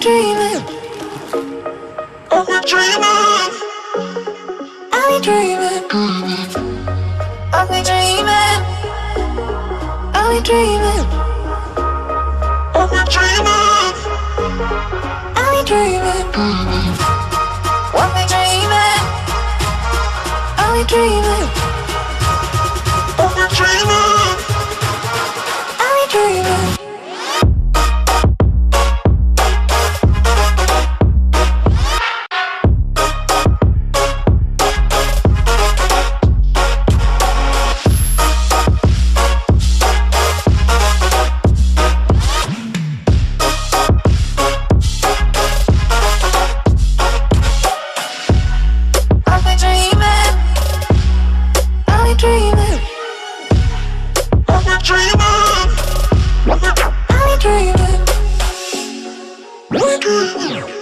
dreaming. I've been dreaming. I've been dreaming. I've been dreaming. I've been dreaming. I've been dreaming. I've been dreaming. I've been dreaming. I've been dreaming. I've been dreaming. I've been dreaming. Dreaming.